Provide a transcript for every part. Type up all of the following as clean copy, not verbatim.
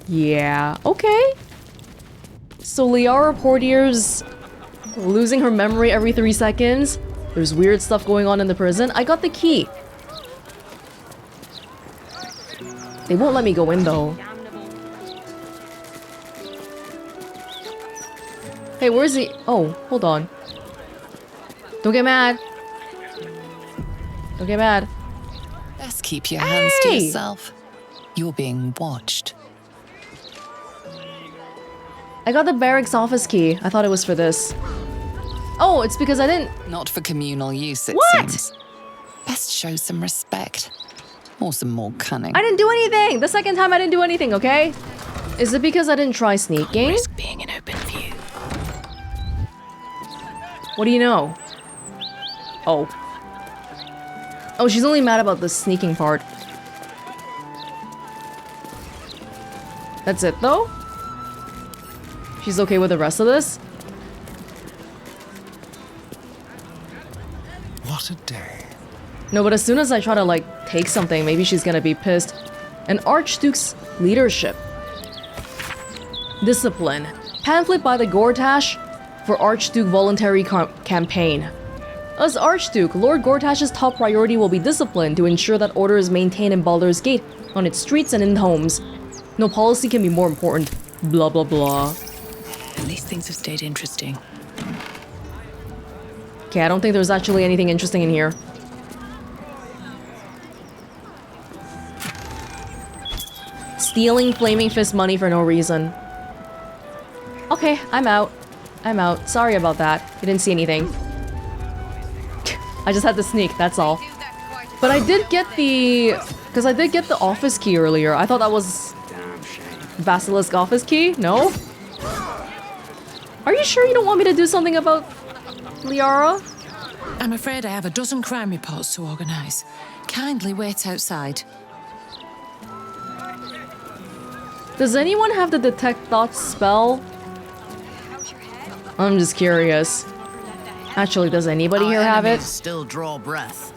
Yeah, okay. So Liara Portier's losing her memory every 3 seconds. There's weird stuff going on in the prison. I got the key. They won't let me go in though. Hey, where's he? Oh, hold on. Don't get mad. Don't get mad. Best keep your hands to yourself. You're being watched. I got the barracks office key. I thought it was for this. Oh, it's because I didn't... Not for communal use, it What? seems. Best show some respect. Or some more cunning. I didn't do anything! The second time I didn't do anything, okay? Is it because I didn't try sneaking? Risk being in open view. What do you know? Oh. Oh, she's only mad about the sneaking part. That's it, though? She's okay with the rest of this? What a day. No, but as soon as I try to, like, take something, maybe she's gonna be pissed. An Archduke's leadership. Discipline. Pamphlet by the Gortash for Archduke voluntary campaign. As Archduke, Lord Gortash's top priority will be discipline to ensure that order is maintained in Baldur's Gate, on its streets and in homes. No policy can be more important. Blah blah blah. At least things have stayed interesting. Okay, I don't think there's actually anything interesting in here. Stealing Flaming Fist money for no reason. Okay, I'm out. I'm out. Sorry about that. I didn't see anything. I just had to sneak, that's all. But I did get the... Because I did get the office key earlier. I thought that was... Basilisk office key? No? Are you sure you don't want me to do something about... Liara? I'm afraid I have a dozen crime reports to organise. Kindly wait outside. Does anyone have the detect thoughts spell? I'm just curious. Actually, does anybody here have it? Still draw breath.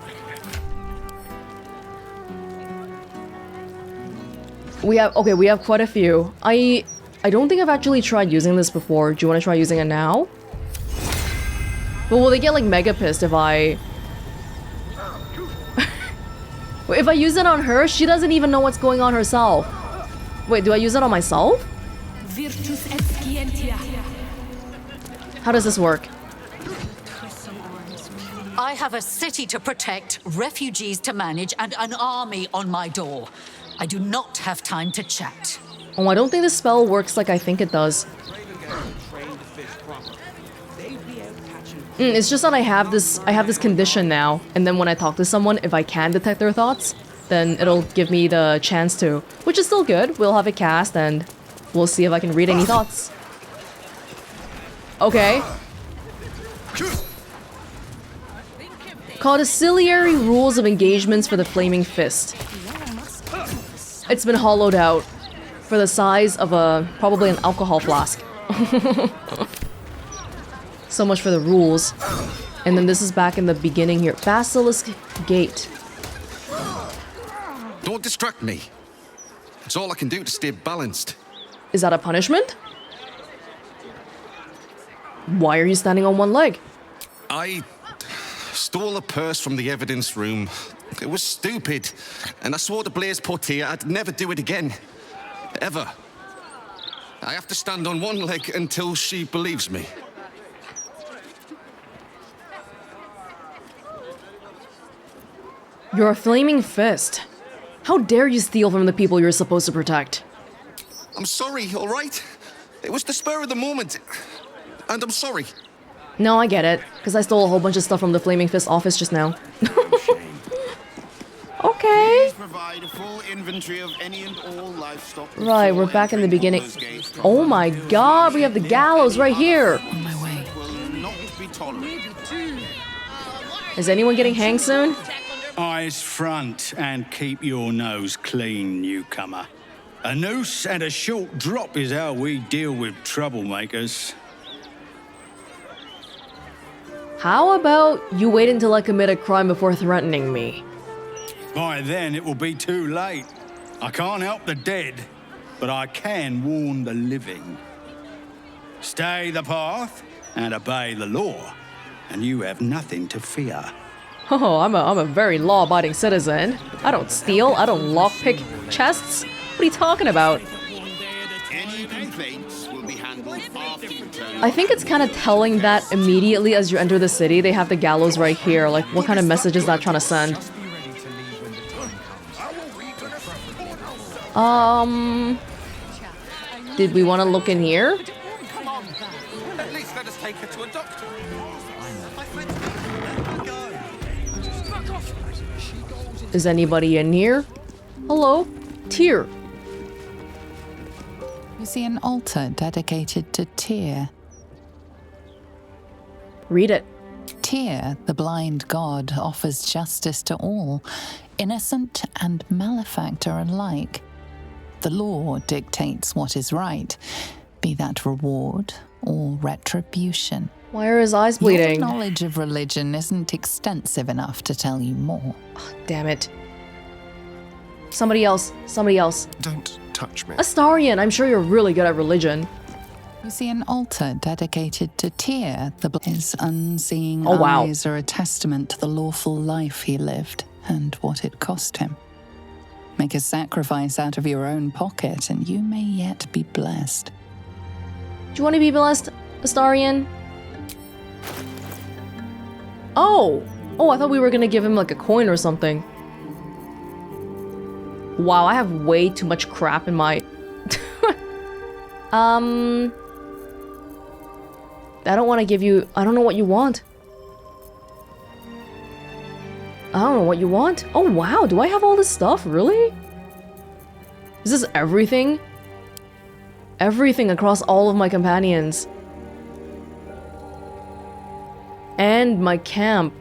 We have quite a few. I don't think I've actually tried using this before. Do you want to try using it now? But will they get like mega pissed if I... If I use it on her, she doesn't even know what's going on herself. Wait, do I use it on myself? How does this work? I have a city to protect, refugees to manage, and an army on my door. I do not have time to chat. Oh, I don't think this spell works like I think it does. It's just that I have this condition now, and then when I talk to someone, if I can detect their thoughts, then it'll give me the chance to, which is still good. We'll have it cast, and we'll see if I can read any thoughts. Okay. Codicillary rules of engagements for the Flaming Fist. It's been hollowed out for the size of probably an alcohol flask. So much for the rules. And then this is back in the beginning here. Basilisk Gate. Don't distract me. It's all I can do to stay balanced. Is that a punishment? Why are you standing on one leg? I stole a purse from the evidence room. It was stupid. And I swore to Blaze Portier I'd never do it again. Ever. I have to stand on one leg until she believes me. You're a Flaming Fist. How dare you steal from the people you're supposed to protect? I'm sorry, all right? It was the spur of the moment. And I'm sorry. No, I get it. Because I stole a whole bunch of stuff from the Flaming Fist office just now. Okay. Provide a full inventory of any and all livestock. Right, we're back in the beginning. Oh my god, we have the gallows right here. On my way. Will not be tolerated. Is anyone getting hanged soon? Eyes front and keep your nose clean, newcomer. A noose and a short drop is how we deal with troublemakers. How about you wait until I commit a crime before threatening me? By then, it will be too late. I can't help the dead. but I can warn the living. Stay the path and obey the law, and you have nothing to fear. Oh, I'm a very law-abiding citizen. I don't steal. I don't lockpick chests. What are you talking about? Any complaints will be handled after you turn. I think it's kind of telling that immediately as you enter the city, they have the gallows right here. Like, what kind of message is that trying to send? Did we want to look in here? Come on. At least let us take her to a doctor. Is anybody in here? Hello? Tyr. You see an altar dedicated to Tyr. Read it. Tyr, the blind god, offers justice to all, innocent and malefactor alike. The law dictates what is right, be that reward or retribution. Why are his eyes Your bleeding? knowledge of religion isn't extensive enough to tell you more. Damn it. Somebody else. Somebody else. Don't touch me. Astarion, I'm sure you're really good at religion. You see an altar dedicated to Tyr. His unseeing Oh, wow. eyes are a testament to the lawful life he lived and what it cost him. Make a sacrifice out of your own pocket and you may yet be blessed. Do you want to be blessed, Astarion? Oh! Oh, I thought we were gonna give him like a coin or something. Wow, I have way too much crap in my... I don't want to give you... I don't know what you want. I don't know what you want. Oh, wow, do I have all this stuff? Really? Is this everything? Everything across all of my companions. And my camp.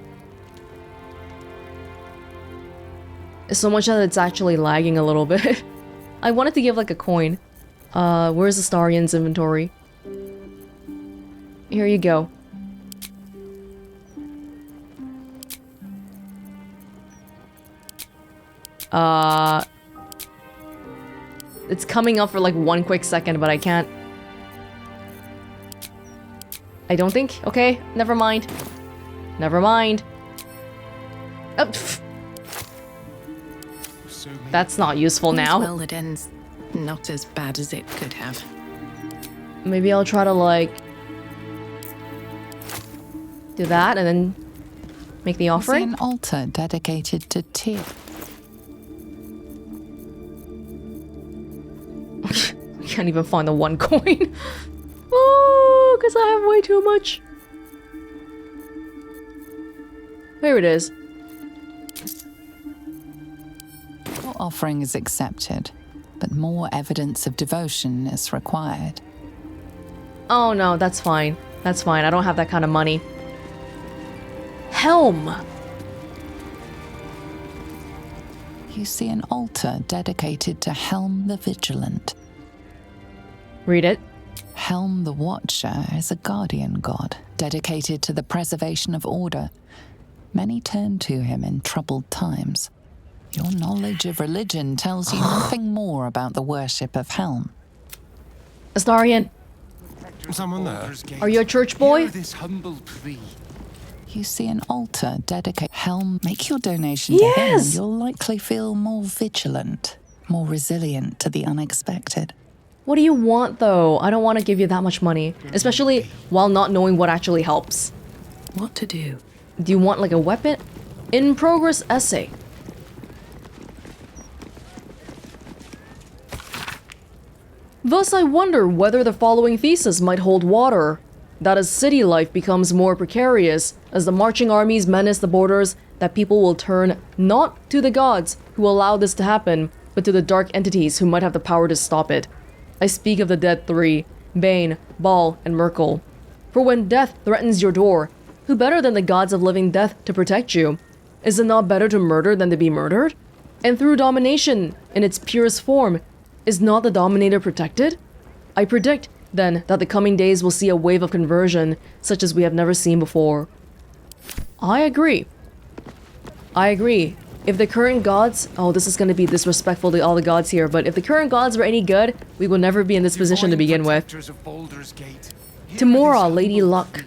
So much that it's actually lagging a little bit. I wanted to give like a coin. Where's Astarion's inventory? Here you go. It's coming up for like 1 quick second, but I can't. I don't think. Okay, never mind. Never mind. Oh, that's not useful now. Well, it ends not as bad as it could have. Maybe I'll try to like do that and then make the You see offering. an altar dedicated to Tyr. I can't even find the 1 coin. Oh, because I have way too much. Here it is. Your offering is accepted, but more evidence of devotion is required. Oh no, that's fine. That's fine. I don't have that kind of money. Helm. You see an altar dedicated to Helm the Vigilant. Read it. Helm the Watcher is a guardian god, dedicated to the preservation of order. Many turn to him in troubled times. Your knowledge of religion tells you nothing more about the worship of Helm. Astarion, Someone there? are you a church boy? Hear this humble plea. You see an altar dedicated Helm. Make your donation to him and Yes! you'll likely feel more vigilant, more resilient to the unexpected. What do you want though? I don't want to give you that much money, especially while not knowing what actually helps. What to do? Do you want like a weapon? In progress essay. Thus I wonder whether the following thesis might hold water. That as city life becomes more precarious, as the marching armies menace the borders, that people will turn not to the gods who allow this to happen, but to the dark entities who might have the power to stop it. I speak of the dead three, Bane, Baal, and Merkel. For when death threatens your door, who better than the gods of living death to protect you? Is it not better to murder than to be murdered? And through domination, in its purest form, is not the dominator protected? I predict, then, that the coming days will see a wave of conversion, such as we have never seen before. I agree. I agree. If the current gods... Oh, this is going to be disrespectful to all the gods here, but if the current gods were any good, we will never be in this position to begin with. Tamora, Lady Luck.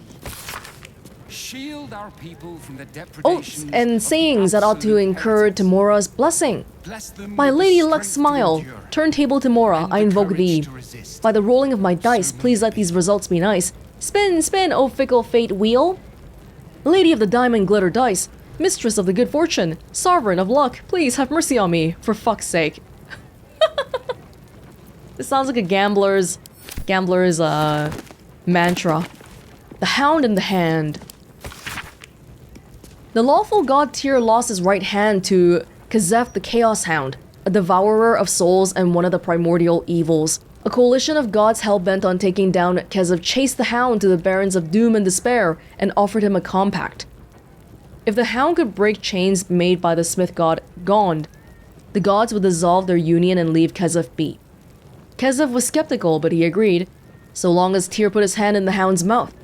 Shield our people from the Oaths and sayings that ought to incur Tamora's blessing. By Lady Luck's smile, turntable Tamora, I invoke thee. By the rolling of my dice, please let these results be nice. Spin, spin, O fickle fate wheel. Lady of the diamond glitter dice, mistress of the good fortune, sovereign of luck, please have mercy on me, for fuck's sake. This sounds like a gambler's mantra. The hound in the hand. The lawful god Tyr lost his right hand to Kazef the Chaos Hound, a devourer of souls and one of the primordial evils. A coalition of gods hell-bent on taking down Kazef chased the hound to the barrens of doom and despair and offered him a compact. If the hound could break chains made by the smith god Gond, the gods would dissolve their union and leave Kazef be. Kazef was skeptical, but he agreed, so long as Tyr put his hand in the hound's mouth.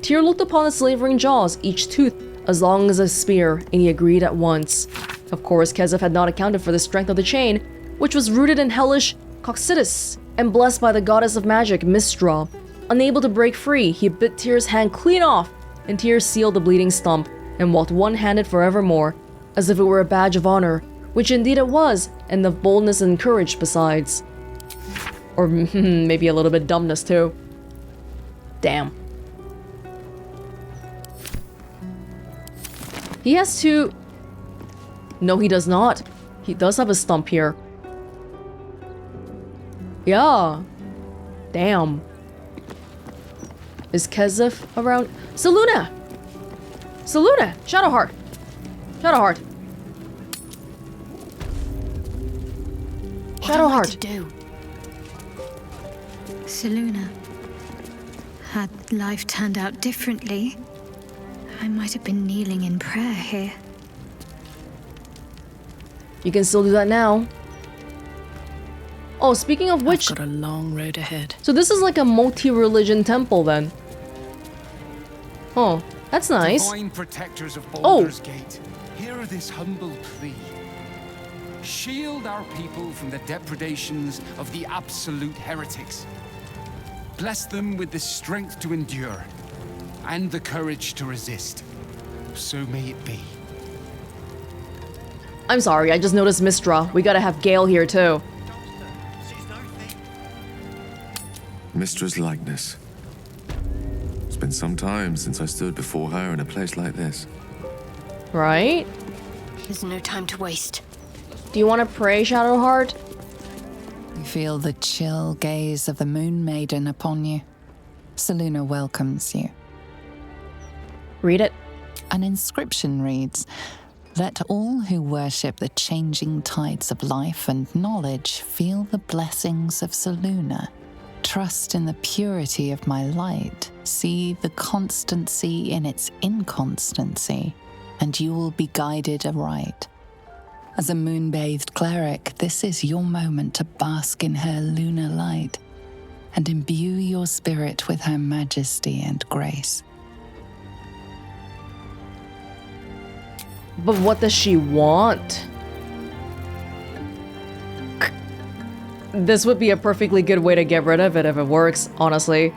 Tyr looked upon the slavering jaws, each tooth as long as a spear, and he agreed at once. Of course, Kazef had not accounted for the strength of the chain, which was rooted in hellish Cocytus and blessed by the goddess of magic, Mistra. Unable to break free, he bit Tyr's hand clean off, and Tyr sealed the bleeding stump and walked one-handed forevermore, as if it were a badge of honor, which indeed it was, and of boldness and courage besides. Or maybe a little bit dumbness too. Damn. He has to... No, he does not. He does have a stump here. Yeah. Damn. Is Kazef around? Selûne! Selûne! Shadowheart! Shadowheart! Shadowheart! What am I to do? Selûne. Had life turned out differently, I might have been kneeling in prayer here. You can still do that now. Oh, speaking of which... I've got a long road ahead. So this is like a multi-religion temple then. Oh, that's nice. Divine protectors of Baldur's Gate, hear this humble plea. Shield our people from the depredations of the absolute heretics. Bless them with the strength to endure and the courage to resist. So may it be. I'm sorry, I just noticed Mistra. We gotta have Gale here too. Mistra's likeness. It's been some time since I stood before her in a place like this. Right? There's no time to waste. Do you want to pray, Shadowheart? You feel the chill gaze of the Moon Maiden upon you. Selûne welcomes you. Read it. An inscription reads, "Let all who worship the changing tides of life and knowledge feel the blessings of Selûne. Trust in the purity of my light. See the constancy in its inconstancy, and you will be guided aright. As a moon-bathed cleric, this is your moment to bask in her lunar light and imbue your spirit with her majesty and grace." But what does she want? This would be a perfectly good way to get rid of it if it works, honestly.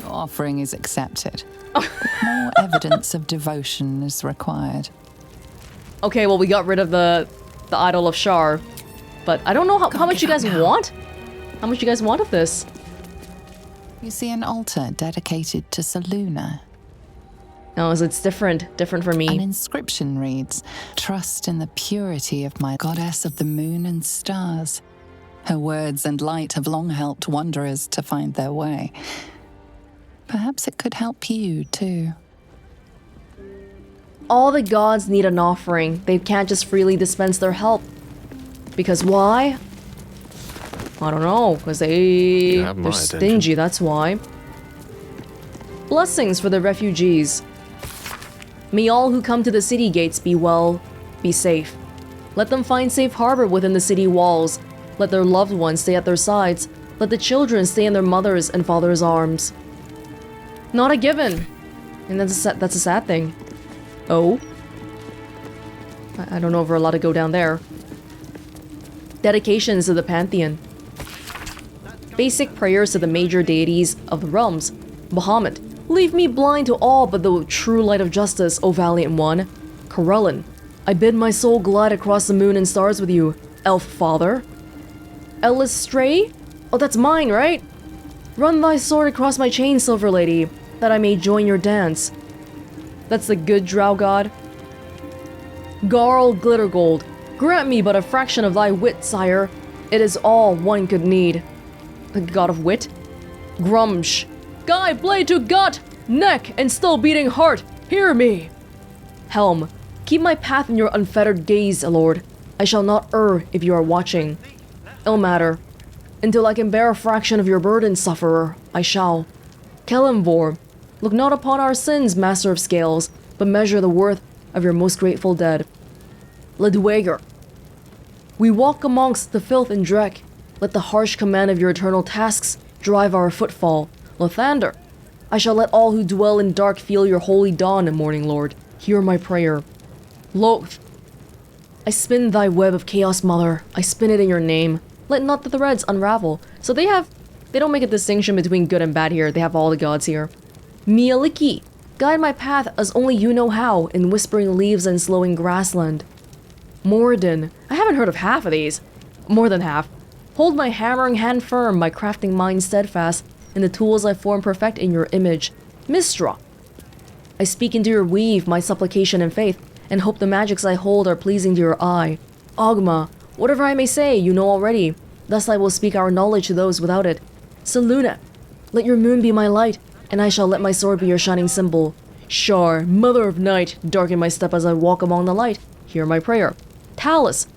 Offering is accepted. More evidence of devotion is required. Okay, well we got rid of the Idol of Shar. But I don't know how much you guys want? How much you guys want of this? You see an altar dedicated to Selûne. No, so it's different for me. An inscription reads, "Trust in the purity of my goddess of the moon and stars. Her words and light have long helped wanderers to find their way. Perhaps it could help you too." All the gods need an offering. They can't just freely dispense their help. Because why? I don't know, because they're stingy, that's why. Blessings for the refugees. May all who come to the city gates be well, be safe. Let them find safe harbor within the city walls. Let their loved ones stay at their sides. Let the children stay in their mothers' and fathers' arms. Not a given. And that's a sad thing. Oh? I don't know if we're allowed to go down there. Dedications to the Pantheon. Basic prayers to the major deities of the realms. Bahamut, leave me blind to all but the true light of justice, O valiant one. Corellin, I bid my soul glide across the moon and stars with you, elf father. Elistray? Oh, that's mine, right? Run thy sword across my chain, silver lady, that I may join your dance. That's the good drow god. Garl Glittergold, grant me but a fraction of thy wit, sire. It is all one could need. The god of wit? Grumsh, guy blade to gut, neck, and still beating heart, hear me. Helm, keep my path in your unfettered gaze, lord. I shall not err if you are watching. Ilmater, until I can bear a fraction of your burden, sufferer, I shall. Kelimvor, look not upon our sins, master of scales, but measure the worth of your most grateful dead. Ledwager, we walk amongst the filth and dreck. Let the harsh command of your eternal tasks drive our footfall. Lothander, I shall let all who dwell in dark feel your holy dawn, morning lord. Hear my prayer. Loth, I spin thy web of chaos, mother. I spin it in your name. Let not the threads unravel. So they don't make a distinction between good and bad here. They have all the gods here. Mieliki, guide my path as only you know how, in whispering leaves and slowing grassland. Moradin, I haven't heard of half of these. More than half. Hold my hammering hand firm, my crafting mind steadfast, and the tools I form perfect in your image. Mistra, I speak into your weave, my supplication and faith, and hope the magics I hold are pleasing to your eye. Ogma, whatever I may say, you know already. Thus I will speak our knowledge to those without it. Seluna, let your moon be my light, and I shall let my sword be your shining symbol. Shar, mother of night, darken my step as I walk among the light. Hear my prayer. Talus,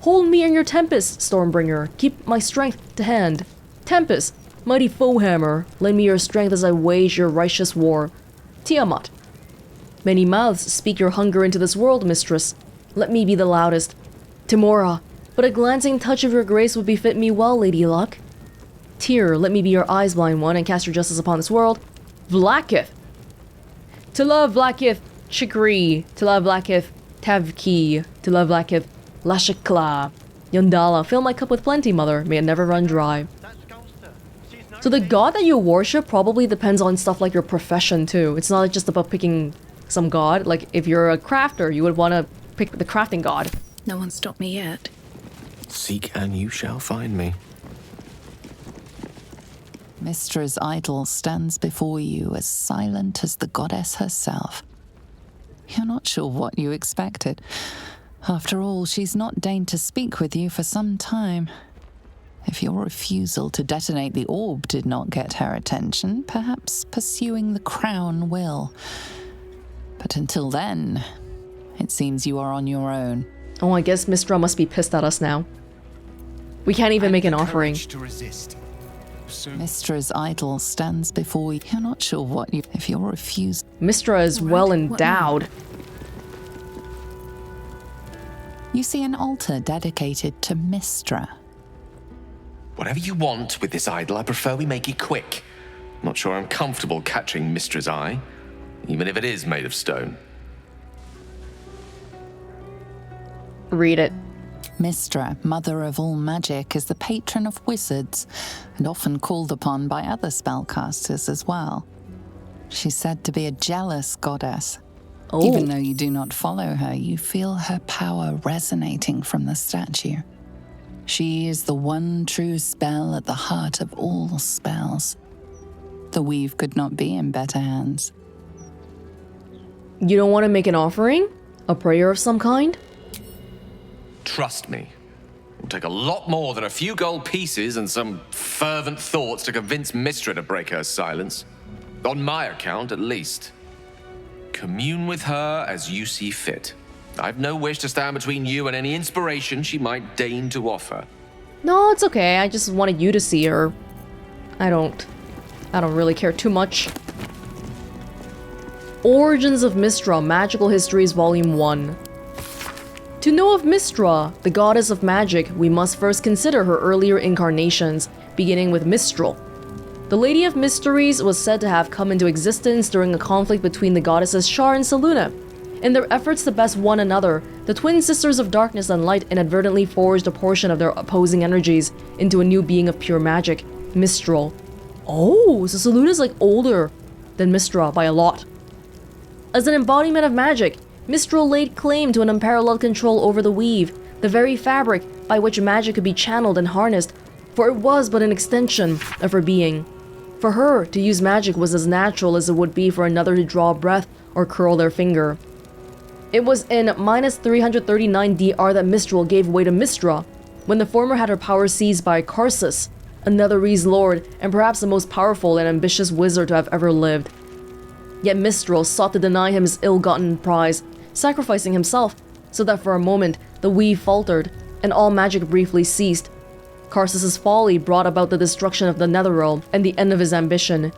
hold me in your tempest, Stormbringer. Keep my strength to hand. Tempest, mighty foehammer, lend me your strength as I wage your righteous war. Tiamat, many mouths speak your hunger into this world, mistress. Let me be the loudest. Timora, but a glancing touch of your grace would befit me well, Lady Luck. Tyr, let me be your eyes, blind one, and cast your justice upon this world. Vlakith, to love Vlakith, Chikri, to love Vlakith, Tavki, to love Vlakith, Lashikla. Yondala, fill my cup with plenty, mother, may it never run dry. So the god that you worship probably depends on stuff like your profession too. It's not just about picking some god. Like if you're a crafter, you would want to pick the crafting god. No one stopped me yet. Seek and you shall find me. Mistra's idol stands before you as silent as the goddess herself. You're not sure what you expected. After all, she's not deigned to speak with you for some time. If your refusal to detonate the orb did not get her attention, perhaps pursuing the crown will. But until then, it seems you are on your own. Oh, I guess Mistra must be pissed at us now. We can't even make an offering. To resist. Mistra's idol stands before you. You're not sure what you... If you're refused... Mistra is well endowed. You see an altar dedicated to Mistra. Whatever you want with this idol, I prefer we make it quick. Not sure I'm comfortable catching Mistra's eye, even if it is made of stone. Read it. Mistra, mother of all magic, is the patron of wizards and often called upon by other spellcasters as well. She's said to be a jealous goddess. Oh. Even though you do not follow her, you feel her power resonating from the statue. She is the one true spell at the heart of all spells. The weave could not be in better hands. You don't want to make an offering? A prayer of some kind? Trust me. It will take a lot more than a few gold pieces and some fervent thoughts to convince Mistra to break her silence. On my account, at least. Commune with her as you see fit. I've no wish to stand between you and any inspiration she might deign to offer. No, it's okay. I just wanted you to see her. I don't really care too much. Origins of Mistra, Magical Histories, Volume 1. To know of Mistra, the goddess of magic, we must first consider her earlier incarnations, beginning with Mistral. The Lady of Mysteries was said to have come into existence during a conflict between the goddesses Shar and Seluna. In their efforts to best one another, the twin sisters of darkness and light inadvertently forged a portion of their opposing energies into a new being of pure magic, Mistral. Oh, so Selûne is like older than Mistra by a lot. As an embodiment of magic, Mistral laid claim to an unparalleled control over the weave, the very fabric by which magic could be channeled and harnessed, for it was but an extension of her being. For her, to use magic was as natural as it would be for another to draw a breath or curl their finger. It was in -339 DR that Mistral gave way to Mistra, when the former had her power seized by Karsus, another Ree's lord and perhaps the most powerful and ambitious wizard to have ever lived. Yet Mistral sought to deny him his ill-gotten prize, sacrificing himself, so that for a moment the weave faltered, and all magic briefly ceased. Karsus's folly brought about the destruction of the Netherrealm and the end of his ambition.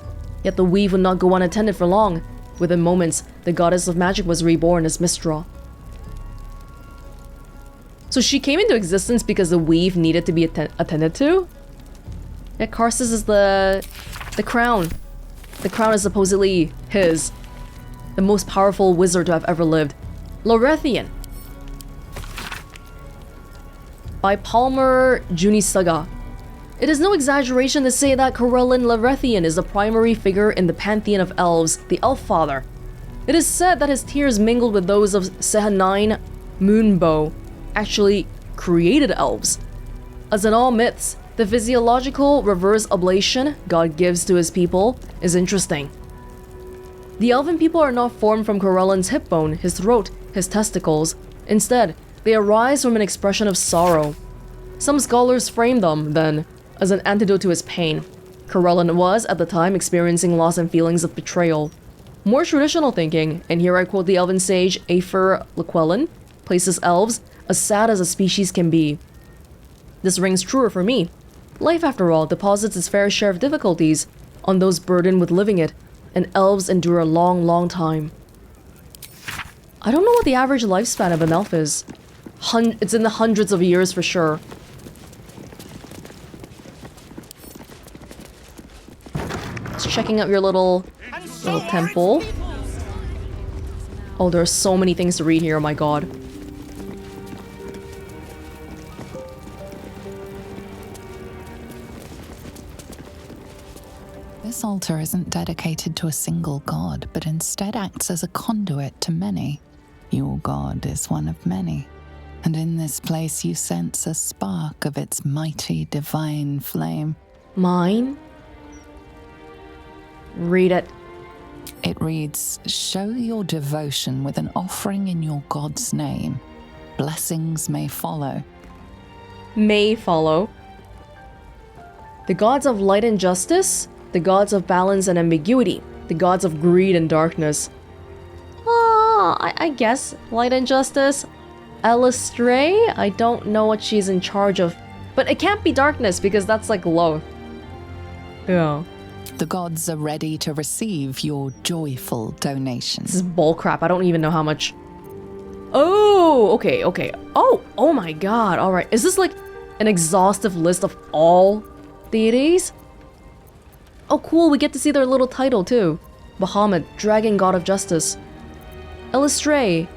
Yet the weave would not go unattended for long. Within moments, the goddess of magic was reborn as Mistral. So she came into existence because the weave needed to be attended to? Yeah, Karsus is the crown. The crown is supposedly his. The most powerful wizard to have ever lived. Lothian. By Palmer Junisaga. It is no exaggeration to say that Corellin Lothian is the primary figure in the pantheon of elves, the Elf Father. It is said that his tears mingled with those of Sehanine Moonbow actually created elves. As in all myths, the physiological reverse oblation God gives to his people is interesting. The elven people are not formed from Corellin's hip bone, his throat, his testicles. Instead, they arise from an expression of sorrow. Some scholars frame them, then, as an antidote to his pain. Corellin was, at the time, experiencing loss and feelings of betrayal. More traditional thinking, and here I quote the elven sage Afer Llewellyn, places elves as sad as a species can be. This rings truer for me. Life, after all, deposits its fair share of difficulties on those burdened with living it, and elves endure a long, long time. I don't know what the average lifespan of an elf is. It's in the hundreds of years for sure. Just checking out your little temple. Oh, there are so many things to read here, oh my god. This altar isn't dedicated to a single god, but instead acts as a conduit to many. Your god is one of many, and in this place you sense a spark of its mighty divine flame. Mine? Read it. It reads, "Show your devotion with an offering in your god's name. Blessings may follow." May follow. The gods of light and justice, the gods of balance and ambiguity, the gods of greed and darkness. I guess light and justice. Elistray? I don't know what she's in charge of. But it can't be darkness because that's like low. Yeah. The gods are ready to receive your joyful donations. This is bullcrap. I don't even know how much. Oh, okay. Oh my god. Alright. Is this like an exhaustive list of all deities? Oh, cool. We get to see their little title too. Bahamut, Dragon God of Justice. Elistray,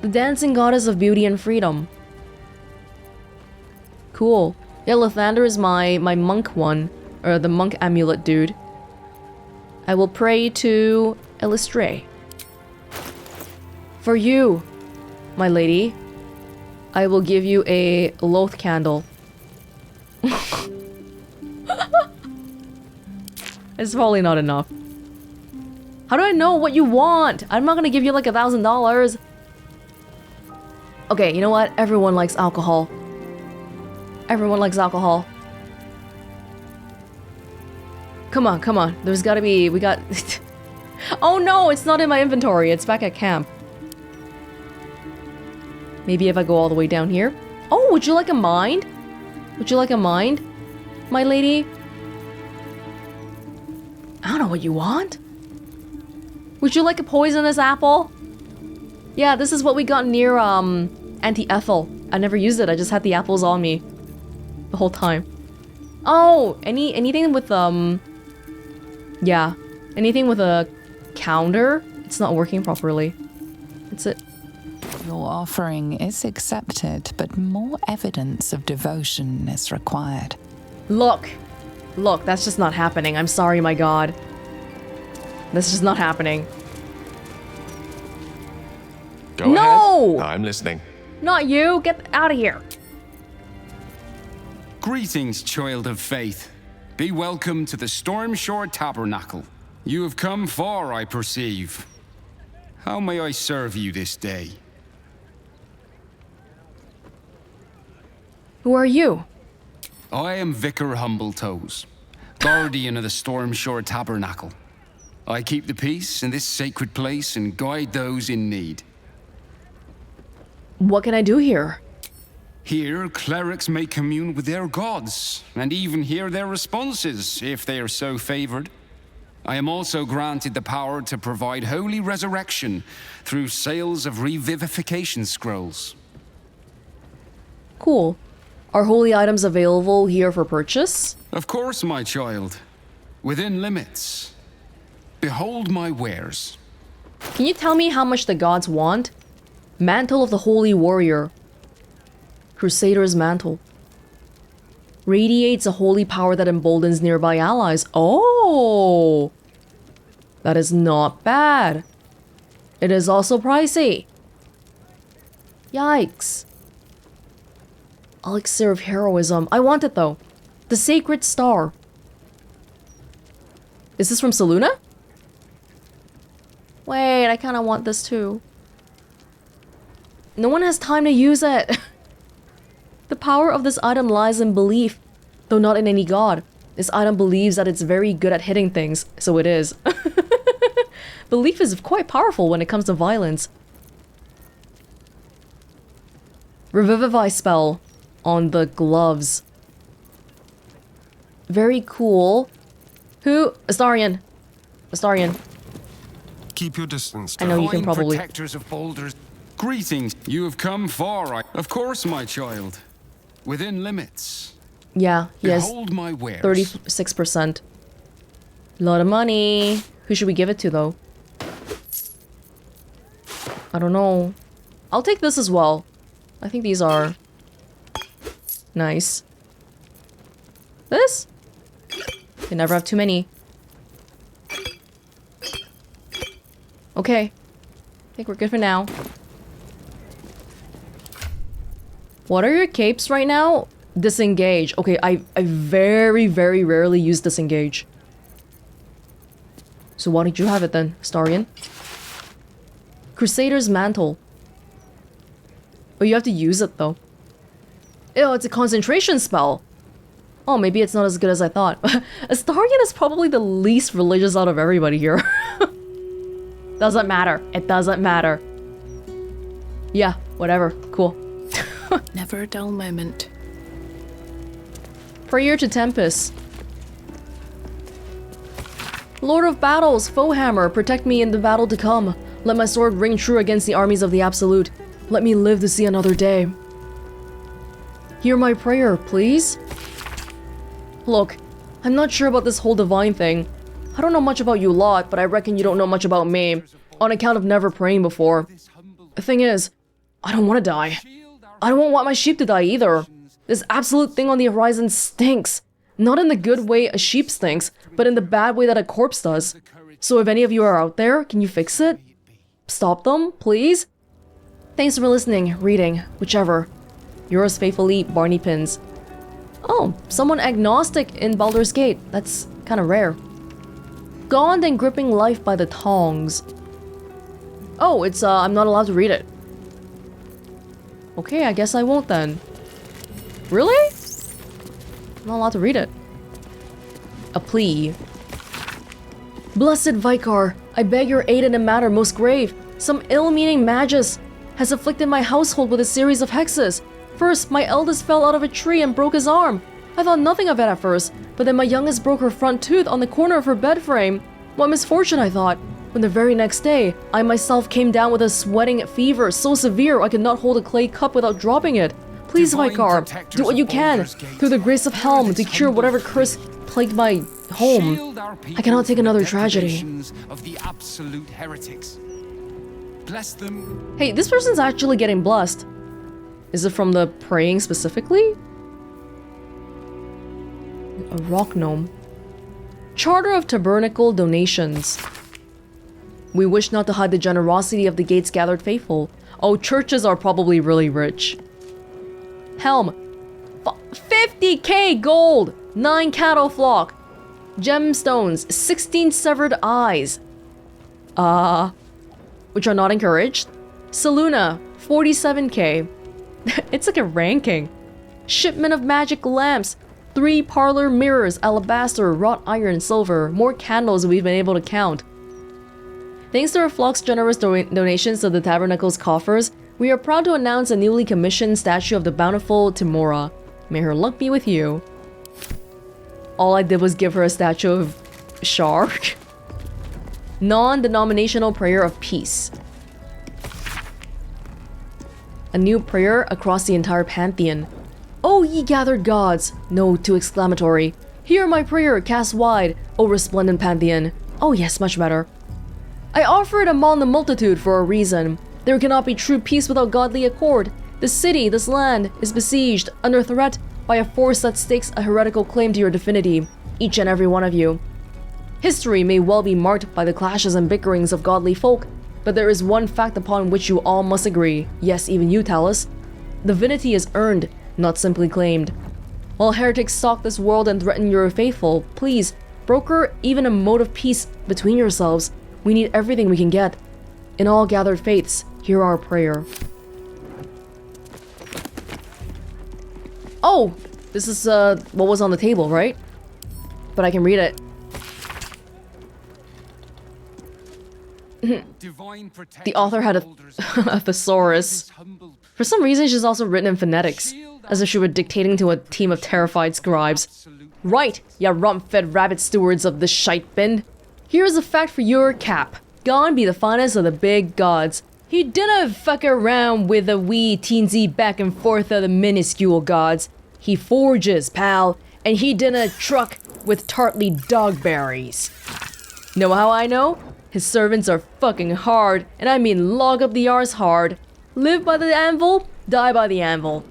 the dancing goddess of beauty and freedom. Cool. Yeah, Lathander is my monk one, or the monk amulet dude. I will pray to Elistray. For you, my lady, I will give you a loath candle. It's probably not enough. How do I know what you want? I'm not gonna give you like $1,000. Okay, you know what? Everyone likes alcohol. Everyone likes alcohol. Come on. There's gotta be... We got... Oh no, it's not in my inventory. It's back at camp. Maybe if I go all the way down here. Oh, would you like a mind? Would you like a mind, my lady? I don't know what you want. Would you like a poisonous apple? Yeah, this is what we got near, Auntie Ethel. I never used it, I just had the apples on me. The whole time. Oh, anything with, yeah. Anything with a counter? It's not working properly. That's it. Your offering is accepted, but more evidence of devotion is required. Look, that's just not happening. I'm sorry, my god. That's just not happening. Go No! ahead. I'm listening. Not you! Get out of here! Greetings, child of faith. Be welcome to the Stormshore Tabernacle. You have come far, I perceive. How may I serve you this day? Who are you? I am Vicar Humbletoes, guardian of the Stormshore Tabernacle. I keep the peace in this sacred place and guide those in need. What can I do here? Here, clerics may commune with their gods, and even hear their responses, if they are so favored. I am also granted the power to provide holy resurrection through sales of revivification scrolls. Cool. Are holy items available here for purchase? Of course, my child. Within limits. Behold my wares. Can you tell me how much the gods want? Mantle of the Holy Warrior. Crusader's Mantle. Radiates a holy power that emboldens nearby allies. Oh! That is not bad. It is also pricey. Yikes. Elixir of Heroism. I want it though. The Sacred Star. Is this from Saluna? Wait, I kind of want this too. No one has time to use it. The power of this item lies in belief, though not in any god. This item believes that it's very good at hitting things, so it is. Belief is quite powerful when it comes to violence. Revivify spell on the gloves. Very cool. Who? Astarion. Astarion. Keep your distance. I know you can probably... Protectors of Baldur's. Greetings. You have come far, Of course, my child. Within limits. Yeah, he has Behold my wares. 36%. Lot of money. Who should we give it to, though? I don't know. I'll take this as well. I think these are... nice. This? Can never have too many. Okay. I think we're good for now. What are your capes right now? Disengage. Okay, I very, very rarely use disengage. So why don't you have it then, Starion? Crusader's Mantle. Oh, you have to use it though. Ew, it's a concentration spell. Oh, maybe it's not as good as I thought. Astarion is probably the least religious out of everybody here. Doesn't matter. It doesn't matter. Yeah, whatever. Cool. Never a dull moment. Prayer to Tempest. Lord of Battles, Foehammer, protect me in the battle to come. Let my sword ring true against the armies of the Absolute. Let me live to see another day. Hear my prayer, please. Look, I'm not sure about this whole divine thing. I don't know much about you lot, but I reckon you don't know much about me, on account of never praying before. The thing is, I don't want to die. I don't want my sheep to die either. This absolute thing on the horizon stinks. Not in the good way a sheep stinks, but in the bad way that a corpse does. So if any of you are out there, can you fix it? Stop them, please? Thanks for listening, reading, whichever. Yours faithfully, Barney Pins. Oh, someone agnostic in Baldur's Gate. That's kind of rare. Gaunt and gripping life by the tongs. Oh, it's, I'm not allowed to read it. Okay, I guess I won't then. Really? I'm not allowed to read it. A plea. Blessed Vicar, I beg your aid in a matter most grave. Some ill-meaning magus has afflicted my household with a series of hexes. First, my eldest fell out of a tree and broke his arm. I thought nothing of it at first, but then my youngest broke her front tooth on the corner of her bed frame. What misfortune, I thought. When the very next day, I myself came down with a sweating fever so severe I could not hold a clay cup without dropping it. Please, Vicar, do what you can, through the grace of Helm, to cure whatever curse plagued my home. I cannot take another tragedy. Of the absolute heretics. Bless them. Hey, this person's actually getting blessed. Is it from the praying specifically? A rock gnome. Charter of Tabernacle donations. We wish not to hide the generosity of the gate's gathered faithful. Oh, churches are probably really rich. Helm. 50k gold! 9 cattle flock. Gemstones. 16 severed eyes. Which are not encouraged. Saluna. 47k. It's like a ranking. Shipment of magic lamps. 3 parlor mirrors, alabaster, wrought iron, silver. More candles we've been able to count. Thanks to our flock's generous donations to the tabernacle's coffers, we are proud to announce a newly commissioned statue of the bountiful Timora. May her luck be with you. All I did was give her a statue of Shar. Non-denominational prayer of peace. A new prayer across the entire pantheon. O ye gathered gods! No, too exclamatory. Hear my prayer, cast wide, O resplendent pantheon. Oh yes, much better. I offer it among the multitude for a reason. There cannot be true peace without godly accord. The city, this land, is besieged, under threat, by a force that stakes a heretical claim to your divinity, each and every one of you. History may well be marked by the clashes and bickerings of godly folk, but there is one fact upon which you all must agree, yes, even you, Talus. Divinity is earned, not simply claimed. While heretics stalk this world and threaten your faithful, please, broker even a mode of peace between yourselves. We need everything we can get. In all gathered faiths, hear our prayer. Oh! This is, what was on the table, right? But I can read it. The author had a thesaurus. For some reason, she's also written in phonetics, as if she were dictating to a team of terrified scribes. Right, ya rump-fed rabbit stewards of this shite bin. Here's a fact for your cap. Gone be the finest of the big gods. He dinna fuck around with the wee teensy back and forth of the minuscule gods. He forges, pal, and he dinna truck with tartly dogberries. Know how I know? His servants are fucking hard, and I mean log up the arse hard. Live by the anvil, die by the anvil.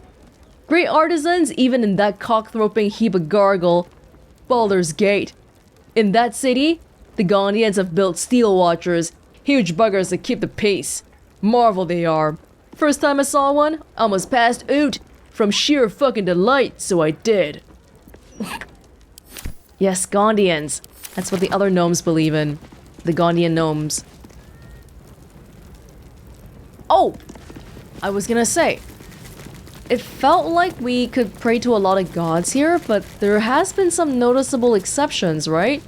Great artisans, even in that cock-throping heap of gargle. Baldur's Gate. In that city, the Gondians have built steel watchers, huge buggers that keep the pace. Marvel they are. First time I saw one, I almost passed out from sheer fucking delight, so I did. Yes, Gondians. That's what the other gnomes believe in. The Gondian gnomes. Oh! I was gonna say, it felt like we could pray to a lot of gods here, but there has been some noticeable exceptions, right?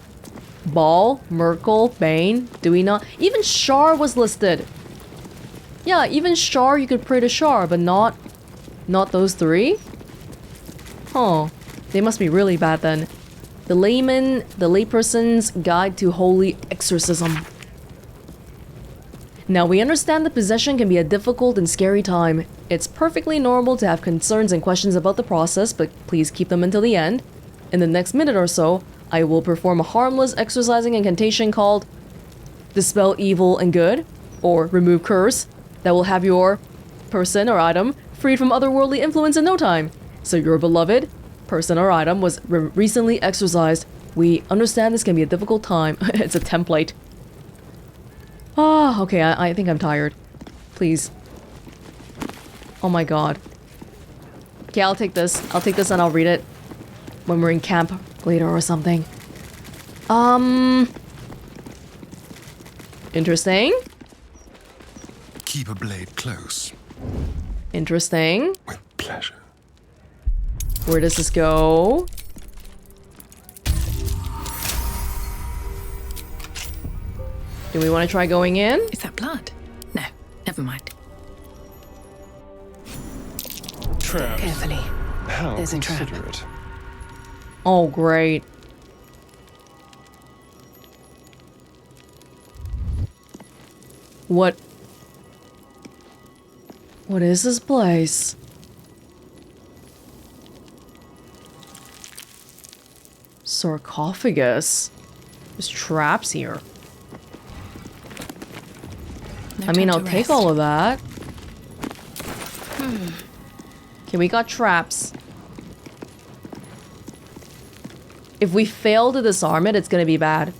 Baal, Merkel, Bane, do we not? Even Shar was listed. Yeah, even Shar, you could pray to Shar, but not those three? Huh. They must be really bad then. The layperson's guide to holy exorcism. Now, we understand that possession can be a difficult and scary time. It's perfectly normal to have concerns and questions about the process, but please keep them until the end. In the next minute or so, I will perform a harmless exorcising incantation called Dispel Evil and Good, or Remove Curse, that will have your person or item freed from otherworldly influence in no time. So your beloved person or item was recently exorcised. We understand this can be a difficult time. It's a template. Ah, okay, I think I'm tired. Please. Oh my god. Okay, I'll take this. I'll take this and I'll read it when we're in camp later or something. Interesting. Keep a blade close. Interesting. With pleasure. Where does this go? Do we want to try going in? Is that blood? No, never mind. Trapped. Carefully. How There's a trap. considerate. Oh, great. What is this place? Sarcophagus. There's traps here. I mean, I'll take all of that. Okay, we got traps. If we fail to disarm it, it's gonna be bad.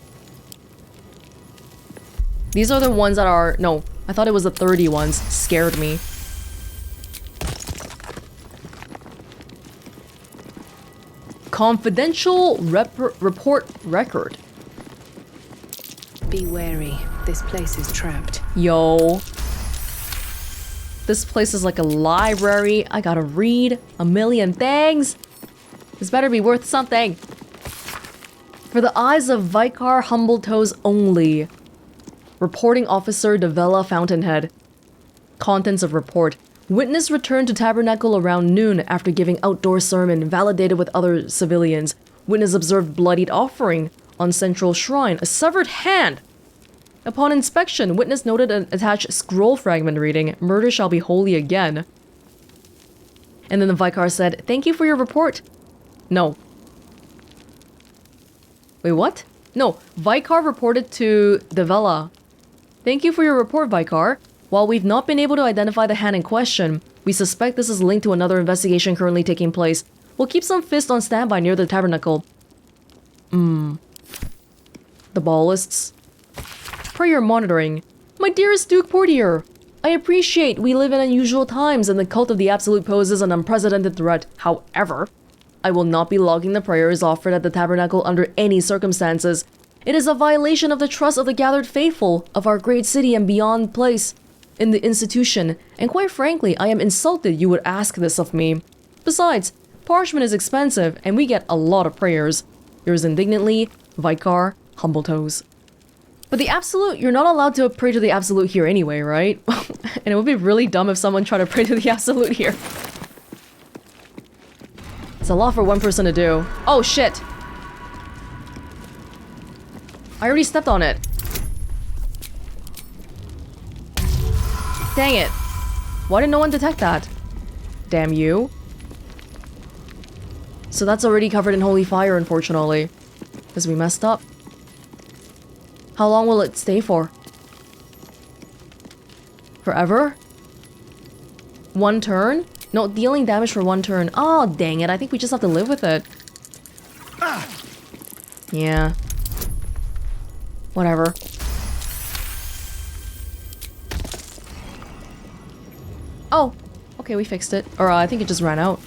These are the ones that are... No, I thought it was the 30 ones. Scared me. Confidential report record. Be wary. This place is trapped. Yo. This place is like a library. I gotta read a million things. This better be worth something. For the eyes of Vicar Humbletoes only. Reporting Officer Devella Fountainhead. Contents of report. Witness returned to Tabernacle around noon after giving outdoor sermon validated with other civilians. Witness observed bloodied offering on central shrine, a severed hand. Upon inspection, witness noted an attached scroll fragment reading, "Murder shall be holy again." And then the Vicar said, "Thank you for your report." No. Wait, what? No, Vicar reported to Devella. "Thank you for your report, Vicar. While we've not been able to identify the hand in question, we suspect this is linked to another investigation currently taking place. We'll keep some fists on standby near the Tabernacle." The ballists. Prayer monitoring. My dearest Duke Portier, I appreciate we live in unusual times and the cult of the Absolute poses an unprecedented threat. However, I will not be logging the prayers offered at the Tabernacle under any circumstances. It is a violation of the trust of the gathered faithful of our great city and beyond place in the institution, and quite frankly, I am insulted you would ask this of me. Besides, parchment is expensive and we get a lot of prayers. Yours indignantly, Vicar Humbletoes. But the Absolute, you're not allowed to pray to the Absolute here anyway, right? And it would be really dumb if someone tried to pray to the Absolute here. It's a lot for one person to do. Oh shit! I already stepped on it. Dang it. Why did no one detect that? Damn you. So that's already covered in holy fire, unfortunately. Because we messed up. How long will it stay for? Forever? One turn? No, dealing damage for one turn. Oh, dang it. I think we just have to live with it. Yeah. Whatever. Oh, okay, we fixed it. Or I think it just ran out.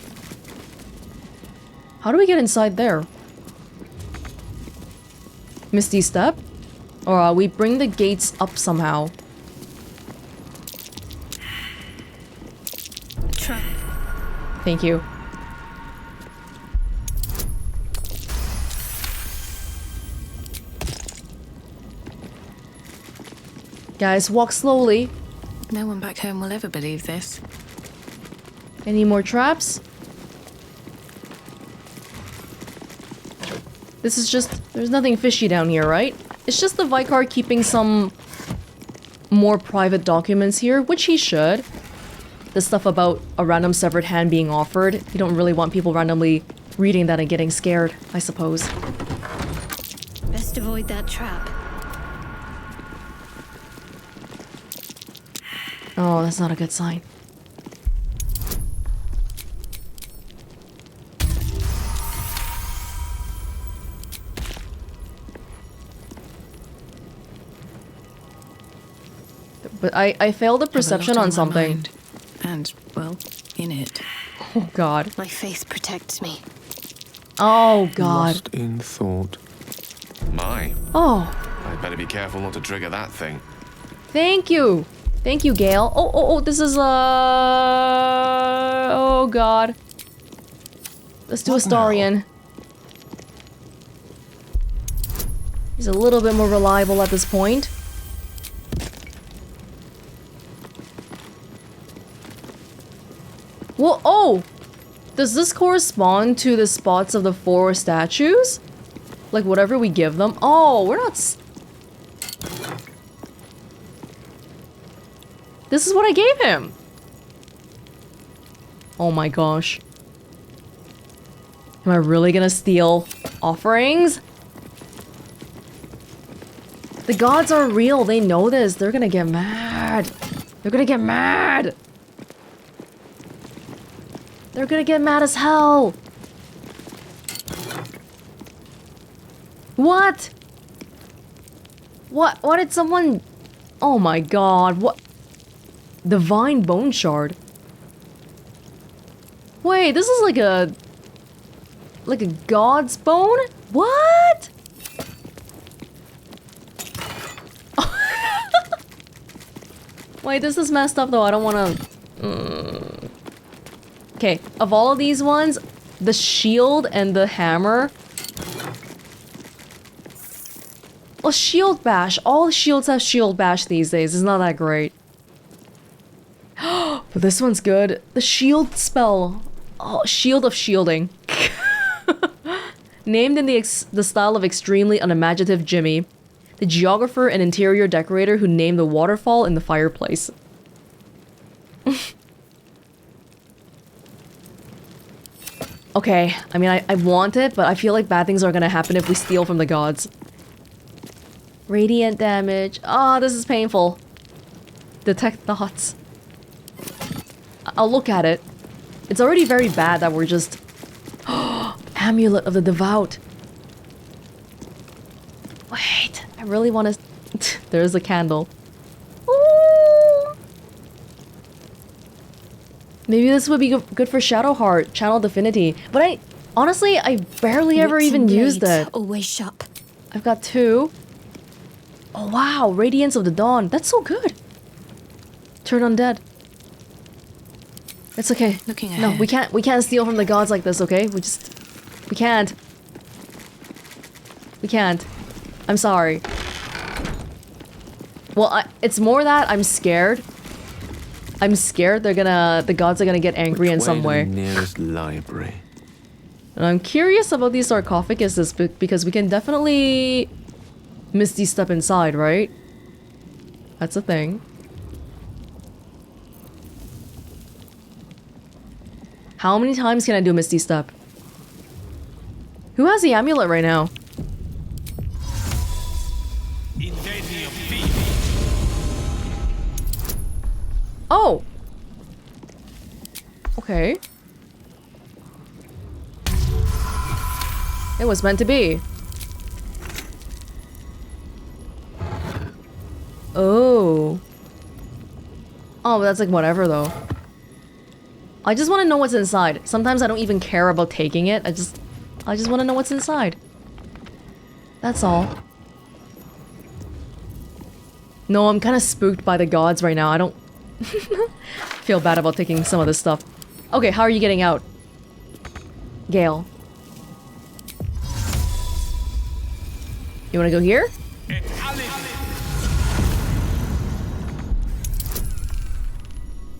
How do we get inside there? Misty Step? Or we bring the gates up somehow. Try. Thank you. Guys, walk slowly. No one back home will ever believe this. Any more traps? This is just... There's nothing fishy down here, right? It's just the Vicar keeping some more private documents here, which he should. The stuff about a random severed hand being offered. You don't really want people randomly reading that and getting scared, I suppose. Best avoid that trap. Oh, that's not a good sign. But I failed a perception on something. And, well, in it. Oh god. My faith protects me. Oh god. Lost in thought. My. Oh. I'd better be careful not to trigger that thing. Thank you. Thank you, Gale. Oh, this is oh god. Let's do Astarion. He's a little bit more reliable at this point. Well, oh! Does this correspond to the spots of the 4 statues? Like whatever we give them? Oh, we're not... This is what I gave him! Oh my gosh. Am I really gonna steal offerings? The gods are real, they know this. They're gonna get mad. They're gonna get mad! They're gonna get mad as hell! What? What did someone... Oh my god, what? Divine Bone Shard. Wait, this is like a god's bone? What? Wait, this is messed up though, I don't wanna... Okay, of all of these ones, the shield and the hammer... Well, shield bash. All shields have shield bash these days. It's not that great. But this one's good. The shield spell. Oh, shield of shielding. Named in the style of extremely unimaginative Jimmy, the geographer and interior decorator who named the waterfall in the fireplace. Okay, I mean, I want it, but I feel like bad things are gonna happen if we steal from the gods. Radiant damage. Oh, this is painful. Detect thoughts. I'll look at it. It's already very bad that we're just... Amulet of the Devout. Wait, I really want to... There's a candle. Ooh. Maybe this would be good for Shadowheart, Channel Divinity. But honestly, I barely ever even used it. Always sharp. I've got 2. Oh wow, Radiance of the Dawn. That's so good. Turn undead. It's okay. Looking No, ahead. we can't steal from the gods like this, okay? We can't. We can't. I'm sorry. Well, it's more that I'm scared. I'm scared the gods are gonna get angry in some way. Nearest library. And I'm curious about these sarcophaguses because we can definitely Misty Step inside, right? That's a thing. How many times can I do Misty Step? Who has the amulet right now? Oh! Okay. It was meant to be. Oh. Oh, but that's like whatever though. I just want to know what's inside. Sometimes I don't even care about taking it. I just want to know what's inside. That's all. No, I'm kind of spooked by the gods right now. I don't feel bad about taking some of this stuff. Okay, how are you getting out? Gale. You want to go here?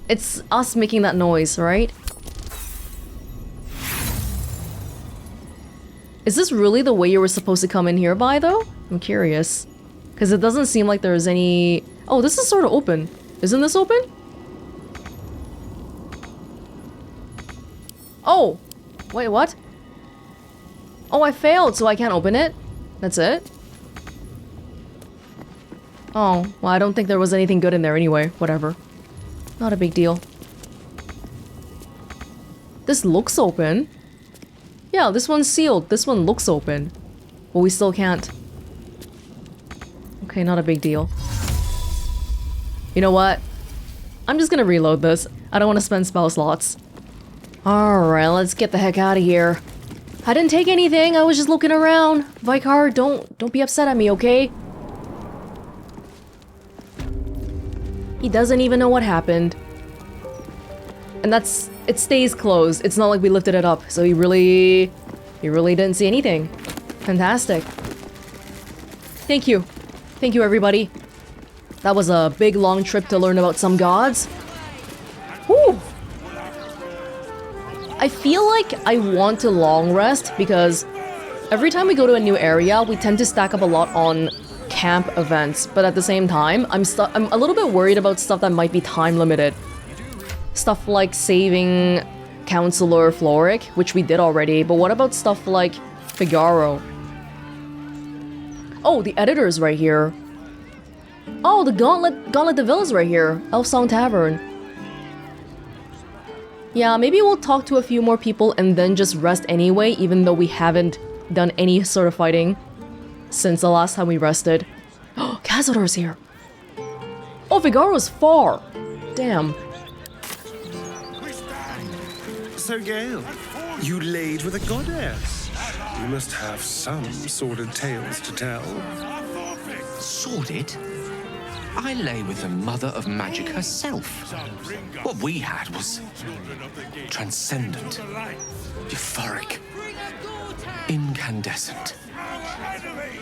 It's us making that noise, right? Is this really the way you were supposed to come in here by, though? I'm curious. Because it doesn't seem like there's any... Oh, this is sort of open. Isn't this open? Oh! Wait, what? Oh, I failed, so I can't open it? That's it? Oh, well, I don't think there was anything good in there anyway. Whatever. Not a big deal. This looks open. Yeah, this one's sealed. This one looks open. But we still can't. Okay, not a big deal. You know what? I'm just gonna reload this. I don't want to spend spell slots. Alright, let's get the heck out of here. I didn't take anything. I was just looking around. Vicar, don't be upset at me, okay? He doesn't even know what happened. And it stays closed. It's not like we lifted it up. So he really didn't see anything. Fantastic. Thank you. Thank you, everybody. That was a big, long trip to learn about some gods. Whew. I feel like I want to long rest because every time we go to a new area, we tend to stack up a lot on camp events, but at the same time, I'm a little bit worried about stuff that might be time limited. Stuff like saving Counselor Floric, which we did already, but what about stuff like Figaro? Oh, the editor's right here. Oh, the Gauntlet de Ville's right here. Elf Song Tavern. Yeah, maybe we'll talk to a few more people and then just rest anyway, even though we haven't done any sort of fighting since the last time we rested. Oh, Cazador's here. Oh, Figaro's far. Damn. So, Gale, you laid with a goddess. You must have some sordid tales to tell. Sordid? I lay with the mother of magic herself. What we had was transcendent, euphoric, incandescent.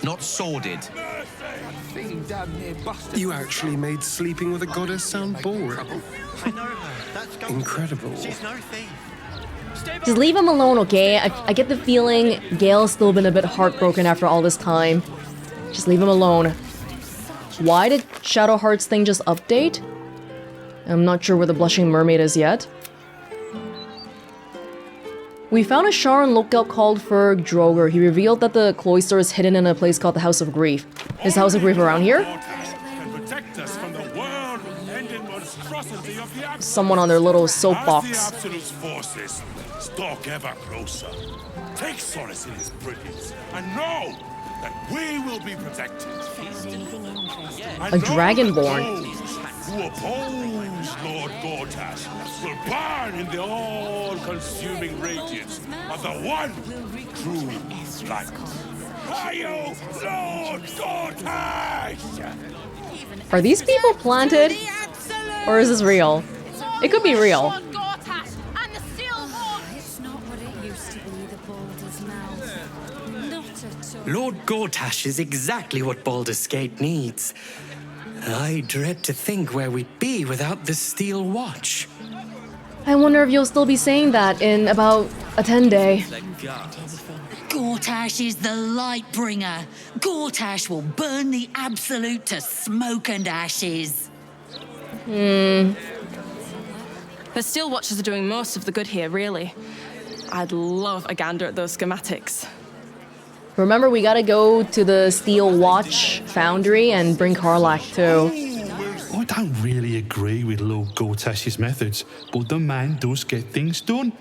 Not sordid. You actually made sleeping with a goddess sound boring. Incredible. Just leave him alone, okay? I get the feeling Gale's still been a bit heartbroken after all this time. Just leave him alone. Why did Shadowheart's thing just update? I'm not sure where the Blushing Mermaid is yet. We found a Sharon lookout called Ferg Droger. He revealed that the cloister is hidden in a place called the House of Grief. Is the House of Grief around here? Someone on their little soapbox. Stalk ever closer. Take solace in his brilliance and know that we will be protected. A Dragonborn. Who oppose Lord Gortash will burn in the all-consuming radiance of the one true light. Hail, Lord Gortash! Are these people planted? Or is this real? It could be real. Lord Gortash is exactly what Baldur's Gate needs. I dread to think where we'd be without the Steel Watch. I wonder if you'll still be saying that in about a 10-day. Gortash is the light bringer. Gortash will burn the Absolute to smoke and ashes. The Steel Watchers are doing most of the good here, really. I'd love a gander at those schematics. Remember, we gotta go to the Steel Watch Foundry and bring Karlach too. I don't really agree with Lord Gortash's methods, but the man does get things done.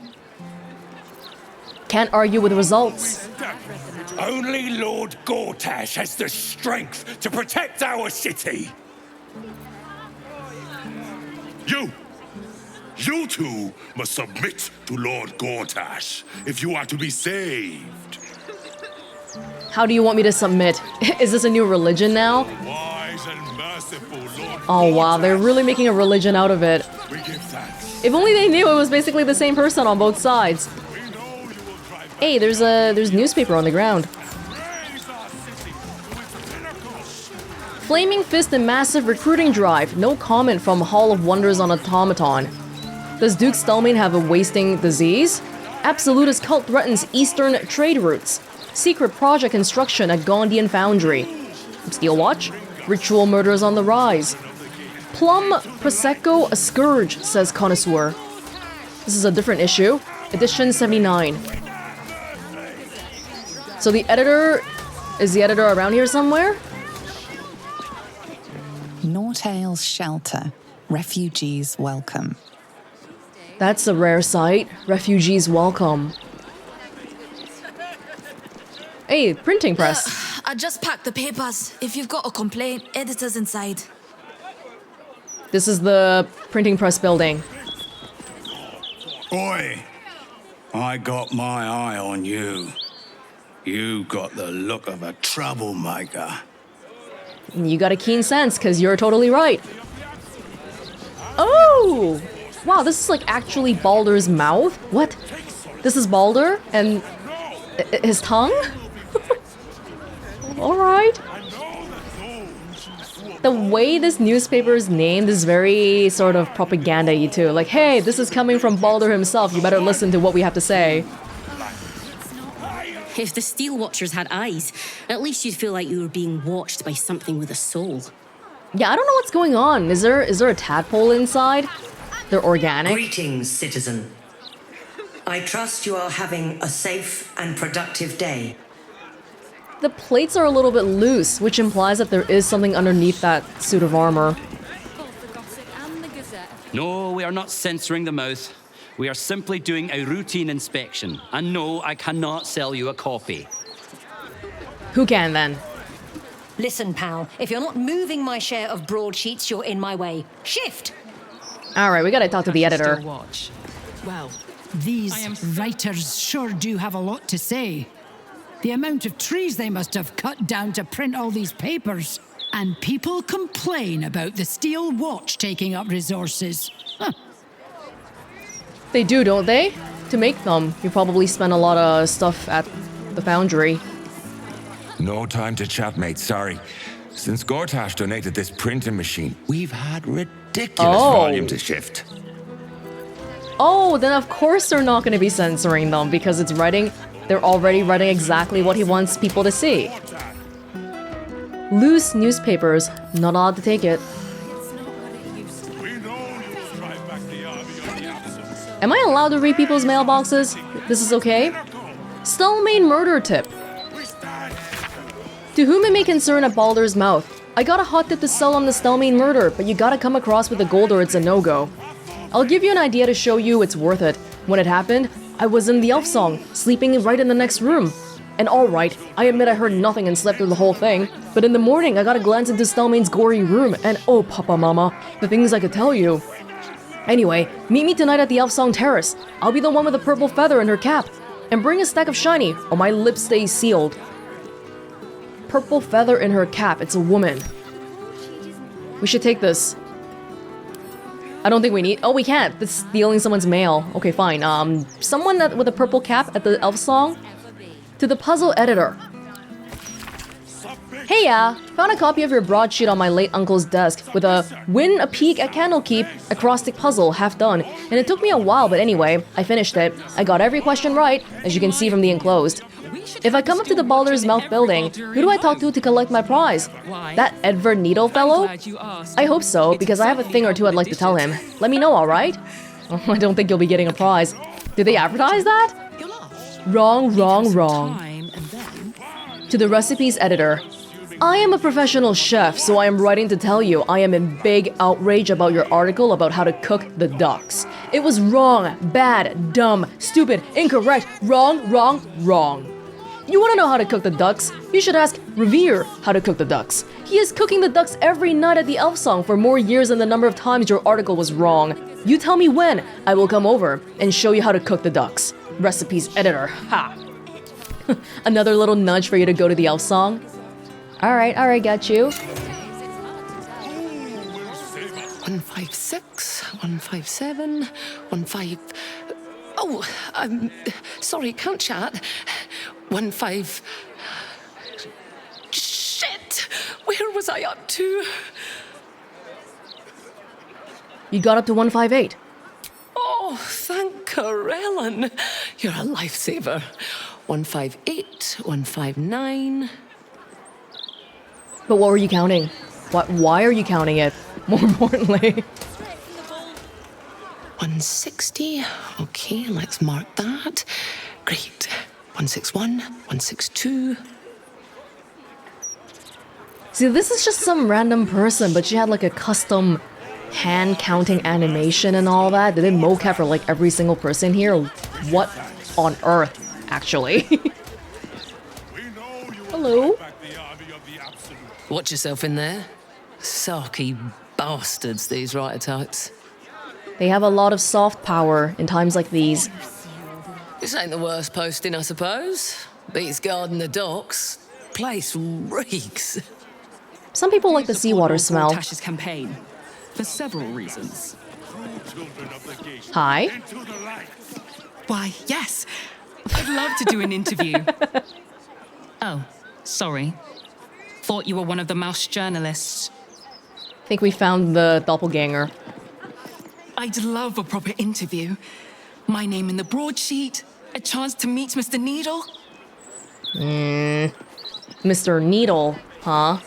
Can't argue with results. Only Lord Gortash has the strength to protect our city. You two must submit to Lord Gortash if you are to be saved. How do you want me to submit? Is this a new religion now? Wise and merciful Lord Oh wow, they're really making a religion out of it. we give thanks. If only they knew it was basically the same person on both sides. Hey, there's newspaper on the ground. Flaming Fist and massive recruiting drive. No comment from Hall of Wonders on Automaton. Does Duke Stelmane have a wasting disease? Absolutist cult threatens eastern trade routes. Secret project construction at Gondian Foundry. Steel Watch? Ritual murders on the rise. Plum Prosecco a scourge, says Connoisseur. This is a different issue. Edition 79. So the editor... Is the editor around here somewhere? Nortale's shelter. Refugees welcome. That's a rare sight. Refugees welcome. Hey, printing press. I just packed the papers. If you've got a complaint, editor's inside. This is the printing press building. Oi! I got my eye on you. You got the look of a troublemaker. You got a keen sense, because you're totally right. Oh! Wow, this is like actually Baldur's mouth? What? This is Baldur? And his tongue? Alright. The way this newspaper is named is very sort of propaganda-y too. Like, hey, this is coming from Baldur himself, you better listen to what we have to say. If the Steel Watchers had eyes, at least you'd feel like you were being watched by something with a soul. Yeah, I don't know what's going on. Is there a tadpole inside? They're organic. Greetings, citizen. I trust you are having a safe and productive day. the plates are a little bit loose, which implies that there is something underneath that suit of armor. No, we are not censoring the mouth. We are simply doing a routine inspection. And no, I cannot sell you a copy. Who can then? Listen, pal, if you're not moving my share of broadsheets, you're in my way. Shift! Alright, we gotta talk to the editor. Watch. Well, these writers sure do have a lot to say. The amount of trees they must have cut down to print all these papers. And people complain about the steel watch taking up resources. Huh. They do, don't they? To make them, you probably spend a lot of stuff at the foundry. No time to chat, mate, sorry. Since Gortash donated this printing machine, we've had ridiculous volume to shift. Oh, then of course they're not gonna be censoring them because it's writing, they're already writing exactly what he wants people to see. Loose newspapers, not allowed to take it. Am I allowed to read people's mailboxes? This is okay? Stelmane murder tip. To whom it may concern at Baldur's mouth. I got a hot tip to sell on the Stelmane murder, but you gotta come across with the gold or it's a no-go. I'll give you an idea to show you it's worth it. When it happened, I was in the elf song, sleeping right in the next room. And alright, I admit I heard nothing and slept through the whole thing, but in the morning I got a glance into Stelmane's gory room, and oh papa mama, the things I could tell you. Anyway, meet me tonight at the Elf Song Terrace. I'll be the one with the purple feather in her cap. And bring a stack of shiny, or my lips stay sealed. Purple feather in her cap, it's a woman. We should take this. I don't think we need- oh, we can't. That's stealing someone's mail. Okay, fine. Someone with a purple cap at the Elf Song? To the puzzle editor. Hey found a copy of your broadsheet on my late uncle's desk with a win a peek at Candlekeep acrostic puzzle half done, and it took me a while, but anyway, I finished it. I got every question right, as you can see from the enclosed. If I come up to the Baldur's Mouth building, who do I talk to collect my prize? That Edward Needle fellow? I hope so, because I have a thing or two I'd like to tell him. Let me know, alright? I don't think you'll be getting a prize. Did they advertise that? Wrong, wrong, wrong. To the recipes editor. I am a professional chef, so I am writing to tell you I am in big outrage about your article about how to cook the ducks. It was wrong, bad, dumb, stupid, incorrect, wrong, wrong, wrong. You want to know how to cook the ducks? You should ask Revere how to cook the ducks. He is cooking the ducks every night at the Elf Song for more years than the number of times your article was wrong. You tell me when, I will come over and show you how to cook the ducks. Recipes editor, ha! Another little nudge for you to go to the Elf Song. Alright, got you. 156, 157, 15... Oh, sorry, can't chat. 15... Shit! Where was I up to? You got up to 158. Oh, thank Corellon. You're a lifesaver. 158, 159... But what were you counting? Why are you counting it? More importantly. 160. Okay, let's mark that. Great. 161, 162. See, this is just some random person, but she had like a custom hand counting animation and all that. They did mocap for like every single person here. What on earth, actually? Hello? Watch yourself in there. Sarky bastards, these writer-types. They have a lot of soft power in times like these. This ain't the worst posting, I suppose. Beats guarding the docks. Place reeks. Some people like the seawater smell. Tash's campaign, for several reasons. Hi? Why, yes. I'd love to do an interview. Oh, sorry. Thought you were one of the mouse journalists. Think we found the doppelganger. I'd love a proper interview. My name in the broadsheet, a chance to meet Mr. Needle. Mr. Needle, huh?